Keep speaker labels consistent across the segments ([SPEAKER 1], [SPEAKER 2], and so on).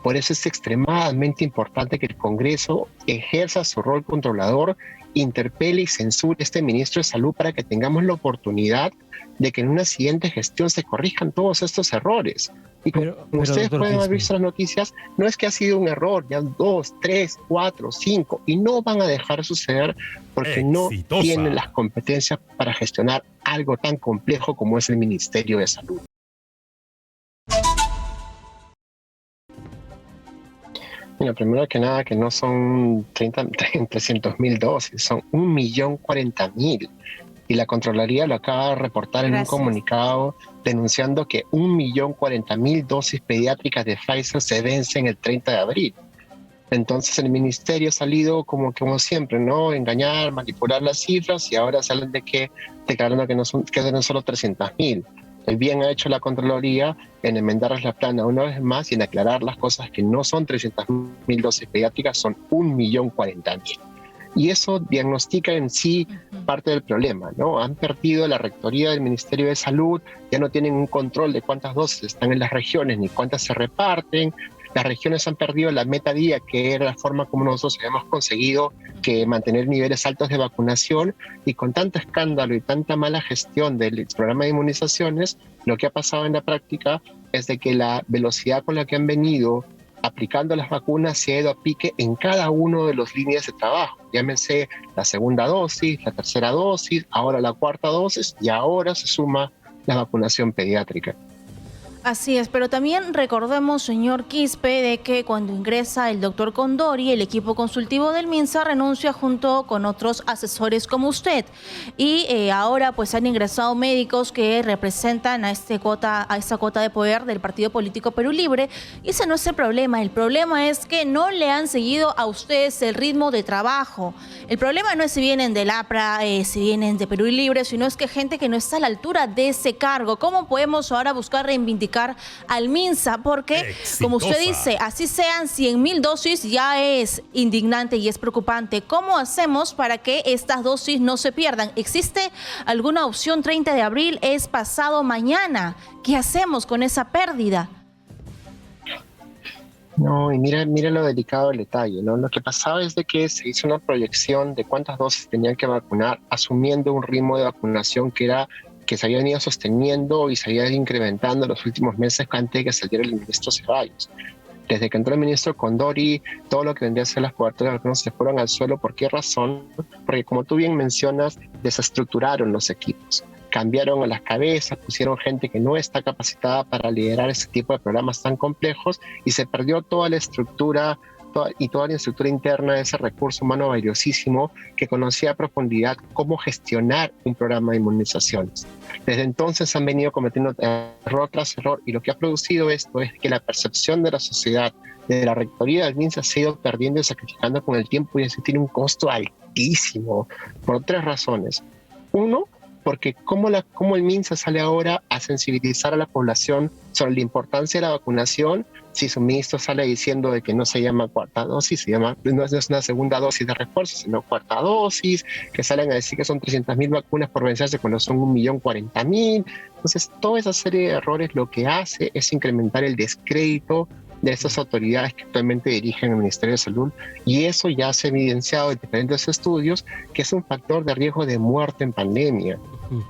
[SPEAKER 1] Por eso es extremadamente importante que el Congreso ejerza su rol controlador, interpele y censure a este ministro de Salud para que tengamos la oportunidad de que en una siguiente gestión se corrijan todos estos errores. Y como ustedes pueden haber visto las noticias, no es que ha sido un error, ya 2, 3, 4, 5, y no van a dejar de suceder porque no tienen las competencias para gestionar algo tan complejo como es el Ministerio de Salud. Bueno, primero que nada, que no son 300.000 dosis, son 1.040.000. Y la Contraloría lo acaba de reportar en un comunicado denunciando que 1.040.000 dosis pediátricas de Pfizer se vencen el 30 de abril. Entonces el ministerio ha salido como siempre, ¿no? Engañar, manipular las cifras, y ahora salen declarando que no son solo 300.000. El bien ha hecho la Contraloría en enmendarles la plana una vez más y en aclarar las cosas, que no son 300.000 dosis pediátricas, son 1.040.000. Y eso diagnostica en sí parte del problema, ¿no? Han perdido la rectoría del Ministerio de Salud, ya no tienen un control de cuántas dosis están en las regiones ni cuántas se reparten. Las regiones han perdido la meta día, que era la forma como nosotros habíamos conseguido mantener niveles altos de vacunación, y con tanto escándalo y tanta mala gestión del programa de inmunizaciones, lo que ha pasado en la práctica es de que la velocidad con la que han venido aplicando las vacunas se ha ido a pique en cada uno de los líneas de trabajo. Llámense la segunda dosis, la tercera dosis, ahora la cuarta dosis, y ahora se suma la vacunación pediátrica.
[SPEAKER 2] Así es, pero también recordemos, señor Quispe, de que cuando ingresa el doctor Condori, el equipo consultivo del MINSA renuncia junto con otros asesores como usted. Y ahora pues han ingresado médicos que representan a esta cuota de poder del partido político Perú Libre. Y ese no es el problema es que no le han seguido a ustedes el ritmo de trabajo. El problema no es si vienen del APRA, si vienen de Perú Libre, sino es que gente que no está a la altura de ese cargo. ¿Cómo podemos ahora buscar reivindicar al MINSA? Porque, como usted dice, así sean 100.000 dosis, ya es indignante y es preocupante. ¿Cómo hacemos para que estas dosis no se pierdan? ¿Existe alguna opción? 30 de abril es pasado mañana. ¿Qué hacemos con esa pérdida?
[SPEAKER 1] No, y mira lo delicado del detalle, ¿no? Lo que pasaba es de que se hizo una proyección de cuántas dosis tenían que vacunar, asumiendo un ritmo de vacunación que se había venido sosteniendo y se había ido incrementando en los últimos meses antes de que saliera el ministro Ceballos. Desde que entró el ministro Condori, todo lo que vendría a ser las coberturas de vacunas se fueron al suelo. ¿Por qué razón? Porque, como tú bien mencionas, desestructuraron los equipos, cambiaron a las cabezas, pusieron gente que no está capacitada para liderar ese tipo de programas tan complejos, y se perdió toda la estructura toda la estructura interna de ese recurso humano valiosísimo que conocía a profundidad cómo gestionar un programa de inmunizaciones. Desde entonces han venido cometiendo error tras error, y lo que ha producido esto es que la percepción de la sociedad, de la rectoría del MINSA, se ha ido perdiendo y sacrificando con el tiempo, y eso tiene un costo altísimo por 3 razones. Uno, porque cómo el MINSA sale ahora a sensibilizar a la población sobre la importancia de la vacunación, si su ministro sale diciendo de que no se llama cuarta dosis, no es una segunda dosis de refuerzo, sino cuarta dosis, que salen a decir que son 300.000 vacunas por vencerse cuando son 1.040.000. Entonces, toda esa serie de errores lo que hace es incrementar el descrédito de estas autoridades que actualmente dirigen el Ministerio de Salud, y eso ya se ha evidenciado en diferentes estudios que es un factor de riesgo de muerte en pandemia.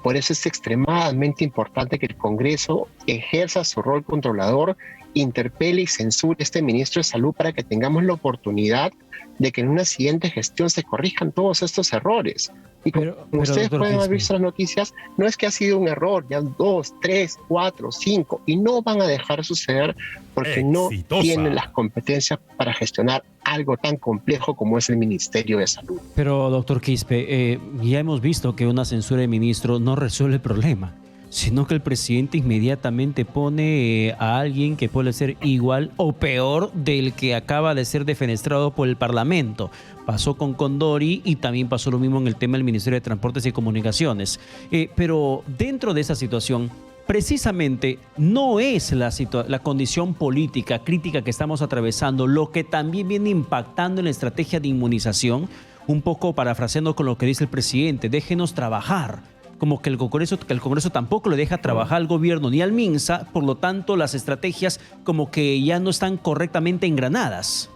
[SPEAKER 1] Por eso es extremadamente importante que el Congreso ejerza su rol controlador, interpele y censure a este ministro de Salud para que tengamos la oportunidad de que en una siguiente gestión se corrijan todos estos errores. Y como ustedes pueden haber visto las noticias, no es que ha sido un error, ya 2, 3, 4, 5, y no van a dejar de suceder porque no tienen las competencias para gestionar algo tan complejo como es el Ministerio de Salud.
[SPEAKER 3] Pero, doctor Quispe, ya hemos visto que una censura de ministro no resuelve el problema, sino que el presidente inmediatamente pone a alguien que puede ser igual o peor del que acaba de ser defenestrado por el Parlamento. Pasó con Condori y también pasó lo mismo en el tema del Ministerio de Transportes y Comunicaciones. Pero dentro de esa situación, precisamente no es la condición política crítica que estamos atravesando lo que también viene impactando en la estrategia de inmunización, un poco parafraseando con lo que dice el presidente: déjenos trabajar. como que el Congreso tampoco le deja trabajar al gobierno ni al MINSA, por lo tanto las estrategias como que ya no están correctamente engranadas.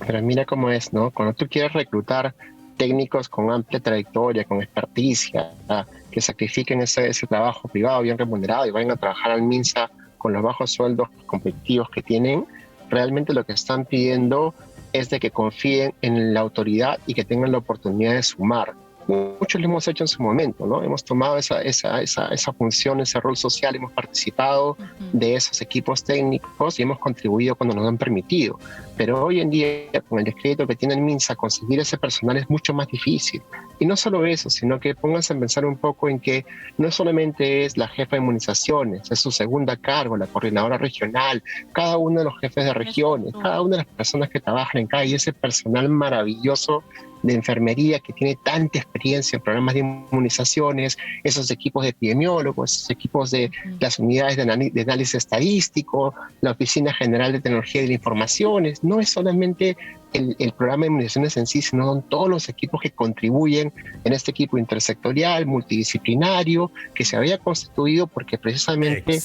[SPEAKER 1] Pero mira cómo es, ¿no? Cuando tú quieres reclutar técnicos con amplia trayectoria, con experticia, que sacrifiquen ese trabajo privado bien remunerado y vayan a trabajar al MINSA con los bajos sueldos competitivos que tienen, realmente lo que están pidiendo es de que confíen en la autoridad y que tengan la oportunidad de sumar. Muchos lo hemos hecho en su momento, ¿no? Hemos tomado esa función, ese rol social, hemos participado de esos equipos técnicos y hemos contribuido cuando nos han permitido. Pero hoy en día, con el descrédito que tiene el MINSA, conseguir ese personal es mucho más difícil. Y no solo eso, sino que pónganse a pensar un poco en que no solamente es la jefa de inmunizaciones, es su segunda cargo, la coordinadora regional, cada uno de los jefes de regiones, cada una de las personas que trabajan en cada y ese personal maravilloso de enfermería que tiene tanta experiencia en programas de inmunizaciones, esos equipos de epidemiólogos, esos equipos de las unidades de análisis estadístico, la Oficina General de Tecnología de la Información. No es solamente el programa de inmunizaciones en sí, sino son todos los equipos que contribuyen en este equipo intersectorial, multidisciplinario, que se había constituido porque precisamente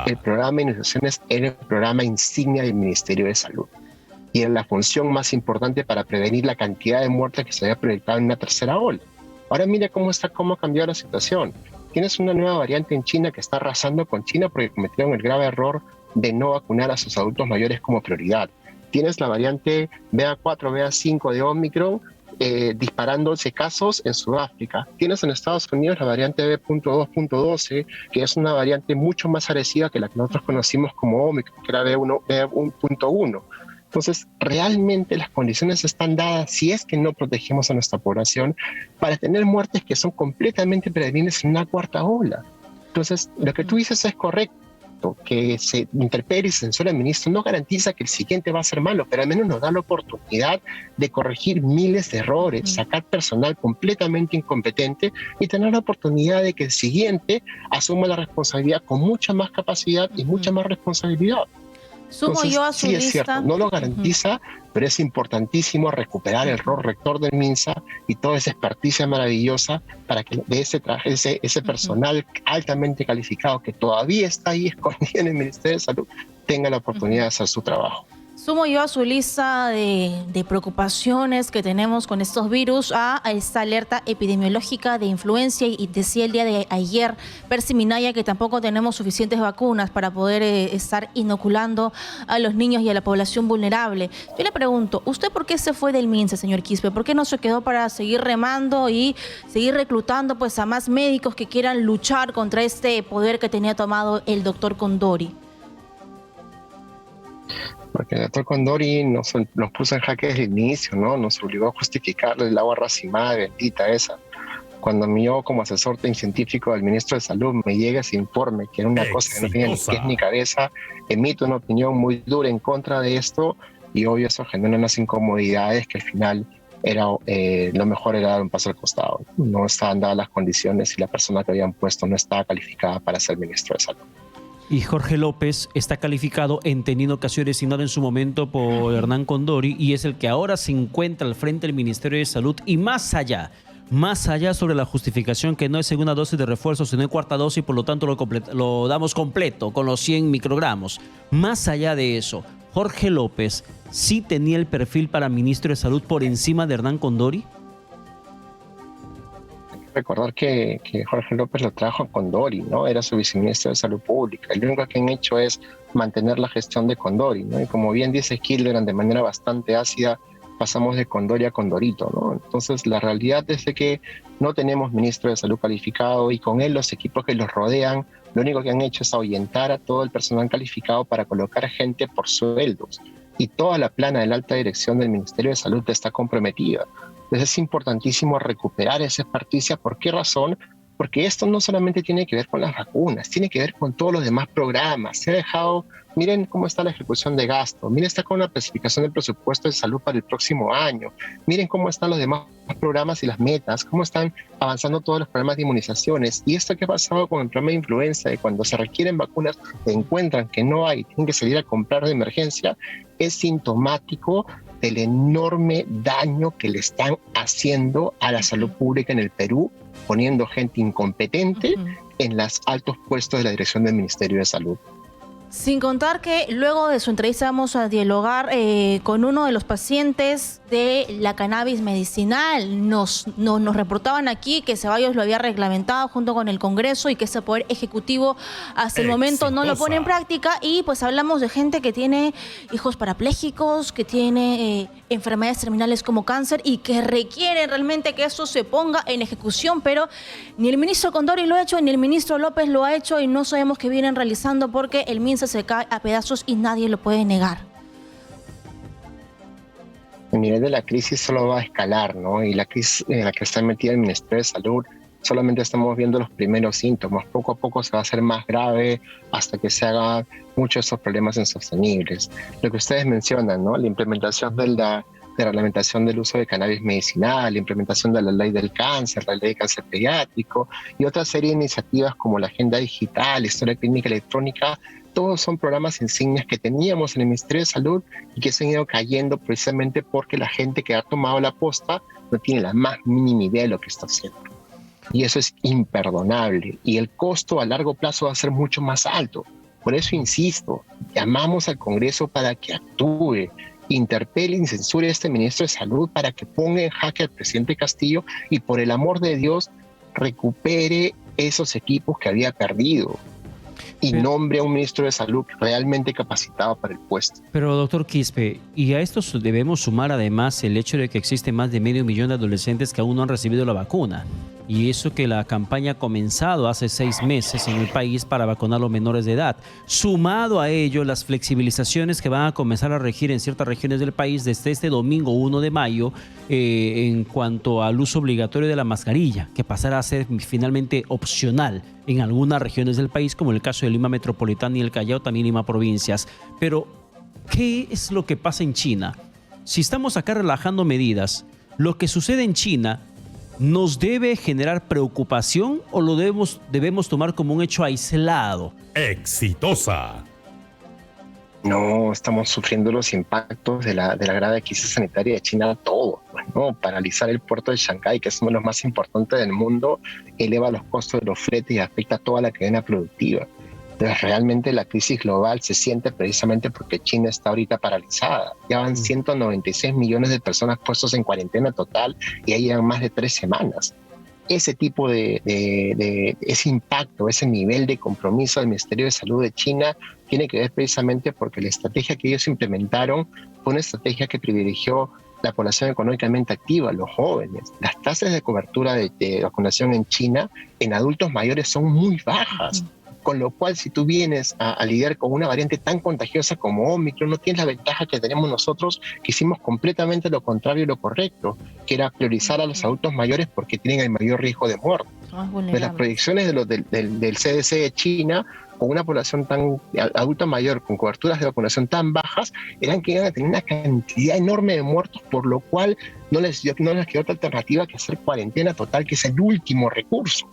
[SPEAKER 1] el programa de inmunizaciones era el programa insignia del Ministerio de Salud. Y era la función más importante para prevenir la cantidad de muertes que se había proyectado en una tercera ola. Ahora mira cómo ha cambiado la situación. Tienes una nueva variante en China que está arrasando con China porque cometieron el grave error de no vacunar a sus adultos mayores como prioridad. Tienes la variante BA4, BA5 de Omicron disparándose casos en Sudáfrica. Tienes en Estados Unidos la variante B.2.12, que es una variante mucho más agresiva que la que nosotros conocimos como Omicron, que era B1.1. Entonces, realmente las condiciones están dadas, si es que no protegemos a nuestra población, para tener muertes que son completamente prevenibles en una cuarta ola. Entonces, lo que tú dices es correcto, que se interpele y se censure al ministro no garantiza que el siguiente va a ser malo, pero al menos nos da la oportunidad de corregir miles de errores, sacar personal completamente incompetente y tener la oportunidad de que el siguiente asuma la responsabilidad con mucha más capacidad y mucha más responsabilidad.
[SPEAKER 2] Sumo
[SPEAKER 1] Entonces,
[SPEAKER 2] yo a su
[SPEAKER 1] sí
[SPEAKER 2] lista.
[SPEAKER 1] Es cierto, no lo garantiza, pero es importantísimo recuperar el rol rector del MINSA y toda esa experticia maravillosa para que de ese personal altamente calificado que todavía está ahí escondido en el Ministerio de Salud tenga la oportunidad de hacer su trabajo.
[SPEAKER 2] Sumo yo a su lista de preocupaciones que tenemos con estos virus a esta alerta epidemiológica de influenza y decía el día de ayer Percy Minaya que tampoco tenemos suficientes vacunas para poder estar inoculando a los niños y a la población vulnerable. Yo le pregunto, ¿usted por qué se fue del MINSA, señor Quispe? ¿Por qué no se quedó para seguir remando y seguir reclutando pues a más médicos que quieran luchar contra este poder que tenía tomado el doctor Condori?
[SPEAKER 1] Porque el doctor Condori nos puso en jaque desde el inicio, ¿no? Nos obligó a justificar el agua racimada bendita esa. Cuando yo, como asesor científico del ministro de Salud, me llega ese informe, que era una cosa que no tenía ni pies ni cabeza, emito una opinión muy dura en contra de esto, y obvio eso genera unas incomodidades que al final lo mejor era dar un paso al costado. No estaban dadas las condiciones y la persona que habían puesto no estaba calificada para ser ministro de Salud.
[SPEAKER 3] Y Jorge López está calificado en tenido ocasión designado en su momento por Hernán Condori y es el que ahora se encuentra al frente del Ministerio de Salud y más allá sobre la justificación que no es segunda dosis de refuerzo sino en cuarta dosis, por lo tanto lo damos completo con los 100 microgramos. Más allá de eso, Jorge López sí tenía el perfil para ministro de Salud por encima de Hernán Condori.
[SPEAKER 1] Recordar que Jorge López lo trajo con Condori, ¿no? Era su viceministro de Salud Pública. Lo único que han hecho es mantener la gestión de Condori, ¿no? Y como bien dice Kilderan, de manera bastante ácida, pasamos de Condori a Condorito, ¿no? Entonces, la realidad es de que no tenemos ministro de Salud calificado y con él los equipos que los rodean, lo único que han hecho es ahuyentar a todo el personal calificado para colocar gente por sueldos. Y toda la plana de la alta dirección del Ministerio de Salud está comprometida. Entonces es importantísimo recuperar esa experticia. ¿Por qué razón? Porque esto no solamente tiene que ver con las vacunas, tiene que ver con todos los demás programas. Se ha dejado, miren cómo está la ejecución de gasto, miren está con la especificación del presupuesto de salud para el próximo año, miren cómo están los demás programas y las metas, cómo están avanzando todos los programas de inmunizaciones. Y esto que ha pasado con el programa de influenza, de cuando se requieren vacunas, se encuentran que no hay, tienen que salir a comprar de emergencia, es sintomático del enorme daño que le están haciendo a la salud pública en el Perú, poniendo gente incompetente en los altos puestos de la dirección del Ministerio de Salud.
[SPEAKER 2] Sin contar que luego de su entrevista vamos a dialogar con uno de los pacientes de la cannabis medicinal. Nos reportaban aquí que Ceballos lo había reglamentado junto con el Congreso y que ese Poder Ejecutivo hasta el momento no lo pone en práctica. Y pues hablamos de gente que tiene hijos parapléjicos, que tiene enfermedades terminales como cáncer y que requiere realmente que eso se ponga en ejecución. Pero ni el ministro Condori lo ha hecho, ni el ministro López lo ha hecho y no sabemos qué vienen realizando porque el MINSA se cae a pedazos y nadie lo puede negar.
[SPEAKER 1] El nivel de la crisis solo va a escalar, ¿no? Y la crisis en la que está metida el Ministerio de Salud, solamente estamos viendo los primeros síntomas. Poco a poco se va a hacer más grave hasta que se hagan muchos de esos problemas insostenibles. Lo que ustedes mencionan, ¿no? La implementación de la reglamentación del uso de cannabis medicinal, la implementación de la ley del cáncer, la ley de cáncer pediátrico y otra serie de iniciativas como la agenda digital, historia clínica electrónica. Todos son programas insignias que teníamos en el Ministerio de Salud y que se han ido cayendo precisamente porque la gente que ha tomado la posta no tiene la más mínima idea de lo que está haciendo. Y eso es imperdonable. Y el costo a largo plazo va a ser mucho más alto. Por eso insisto, llamamos al Congreso para que actúe, interpele y censure a este ministro de Salud para que ponga en jaque al presidente Castillo y por el amor de Dios recupere esos equipos que había perdido. Y nombre a un ministro de Salud realmente capacitado para el puesto.
[SPEAKER 3] Pero, doctor Quispe, y a esto debemos sumar además el hecho de que existe más de 500 000 de adolescentes que aún no han recibido la vacuna. Y eso que la campaña ha comenzado hace 6 meses en el país para vacunar a los menores de edad. Sumado a ello, las flexibilizaciones que van a comenzar a regir en ciertas regiones del país desde este domingo 1 de mayo en cuanto al uso obligatorio de la mascarilla, que pasará a ser finalmente opcional en algunas regiones del país, como el caso de Lima Metropolitana y el Callao, también Lima Provincias. Pero, ¿qué es lo que pasa en China? Si estamos acá relajando medidas, lo que sucede en China ¿nos debe generar preocupación o lo debemos tomar como un hecho aislado?
[SPEAKER 4] Exitosa.
[SPEAKER 1] No, estamos sufriendo los impactos de la grave crisis sanitaria de China todo, ¿no? Paralizar el puerto de Shanghái, que es uno de los más importantes del mundo, eleva los costos de los fletes y afecta a toda la cadena productiva. Entonces, realmente la crisis global se siente precisamente porque China está ahorita paralizada. Ya van 196 millones de personas puestos en cuarentena total y ahí llevan más de 3 semanas. Ese tipo ese impacto, ese nivel de compromiso del Ministerio de Salud de China tiene que ver precisamente porque la estrategia que ellos implementaron fue una estrategia que privilegió la población económicamente activa, los jóvenes. Las tasas de cobertura de vacunación en China en adultos mayores son muy bajas. Con lo cual, si tú vienes a lidiar con una variante tan contagiosa como Omicron, no tienes la ventaja que tenemos nosotros, que hicimos completamente lo contrario y lo correcto, que era priorizar a los adultos mayores porque tienen el mayor riesgo de muerte. De las proyecciones del CDC de China, con una población tan adulta mayor, con coberturas de vacunación tan bajas, eran que iban a tener una cantidad enorme de muertos, por lo cual no les quedó otra alternativa que hacer cuarentena total, que es el último recurso.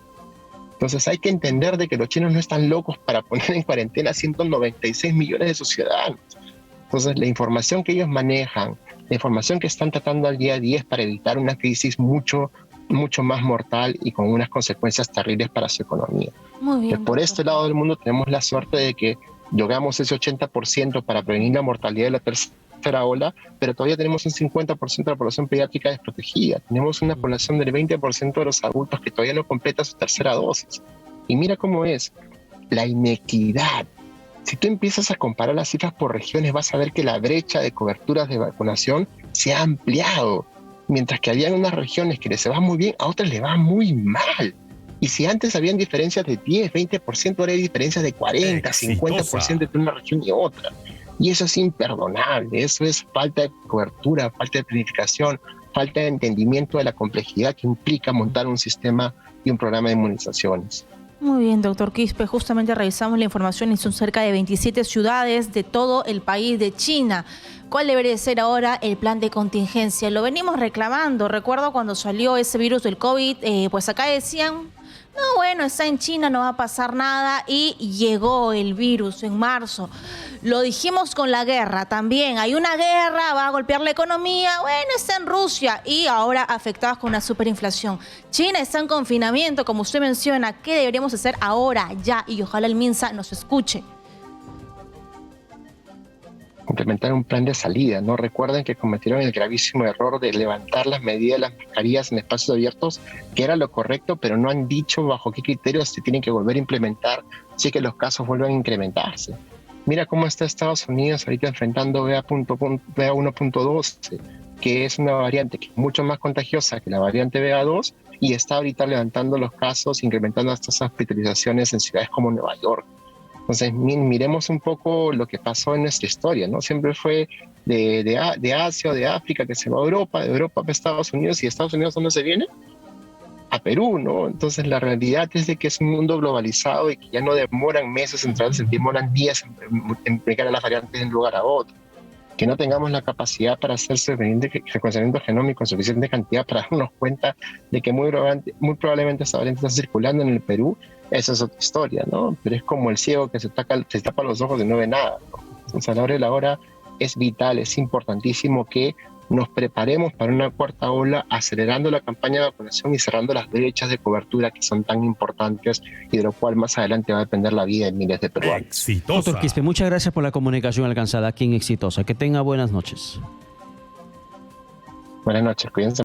[SPEAKER 1] Entonces hay que entender de que los chinos no están locos para poner en cuarentena a 196 millones de sus ciudadanos. Entonces la información que ellos manejan, la información que están tratando al día a día es para evitar una crisis mucho más mortal y con unas consecuencias terribles para su economía.
[SPEAKER 2] Muy bien,
[SPEAKER 1] por este lado del mundo tenemos la suerte de que logramos ese 80% para prevenir la mortalidad de la tercera ola, pero todavía tenemos un 50% de la población pediátrica desprotegida. Tenemos una población del 20% de los adultos que todavía no completa su tercera dosis. Y mira cómo es la inequidad. Si tú empiezas a comparar las cifras por regiones, vas a ver que la brecha de coberturas de vacunación se ha ampliado. Mientras que había unas regiones que les va muy bien, a otras les va muy mal. Y si antes habían diferencias de 10, 20%, ahora hay diferencias de 40,
[SPEAKER 4] Exitosa.
[SPEAKER 1] 50% entre una región y otra. Y eso es imperdonable, eso es falta de cobertura, falta de planificación, falta de entendimiento de la complejidad que implica montar un sistema y un programa de inmunizaciones.
[SPEAKER 2] Muy bien, doctor Quispe. Justamente revisamos la información y son cerca de 27 ciudades de todo el país de China. ¿Cuál debería ser ahora el plan de contingencia? Lo venimos reclamando. Recuerdo cuando salió ese virus del COVID, pues acá decían No, bueno, está en China, no va a pasar nada y llegó el virus en marzo. Lo dijimos con la guerra también. Hay una guerra, va a golpear la economía. Bueno, está en Rusia y ahora afectados con una superinflación. China está en confinamiento, como usted menciona. ¿Qué deberíamos hacer ahora, ya? Y ojalá el MINSA nos escuche.
[SPEAKER 1] Implementar un plan de salida, ¿no? Recuerden que cometieron el gravísimo error de levantar las medidas de las mascarillas en espacios abiertos, que era lo correcto, pero no han dicho bajo qué criterios se tienen que volver a implementar si es que los casos vuelven a incrementarse. Mira cómo está Estados Unidos ahorita enfrentando BA.1.12, que es una variante que es mucho más contagiosa que la variante BA2 y está ahorita levantando los casos, incrementando estas hospitalizaciones en ciudades como Nueva York. Entonces, miremos un poco lo que pasó en nuestra historia, ¿no? Siempre fue de Asia o de África que se va a Europa, de Europa a Estados Unidos, y de Estados Unidos, ¿dónde se viene? A Perú, ¿no? Entonces, la realidad es de que es un mundo globalizado y que ya no demoran meses en traerse, demoran días en pegar a las variantes de un lugar a otro. Que no tengamos la capacidad para hacer secuenciamiento genómico en suficiente cantidad para darnos cuenta de que muy probablemente esta variante está circulando en el Perú, esa es otra historia, ¿no? Pero es como el ciego que se tapa los ojos y no ve nada, ¿no? Entonces, a la hora de la hora es vital, es importantísimo que nos preparemos para una cuarta ola, acelerando la campaña de vacunación y cerrando las brechas de cobertura que son tan importantes y de lo cual más adelante va a depender la vida de miles de peruanos.
[SPEAKER 4] Exitosa.
[SPEAKER 3] Doctor Quispe, muchas gracias por la comunicación alcanzada aquí en Exitosa. Que tenga buenas noches.
[SPEAKER 1] Buenas noches, cuídense.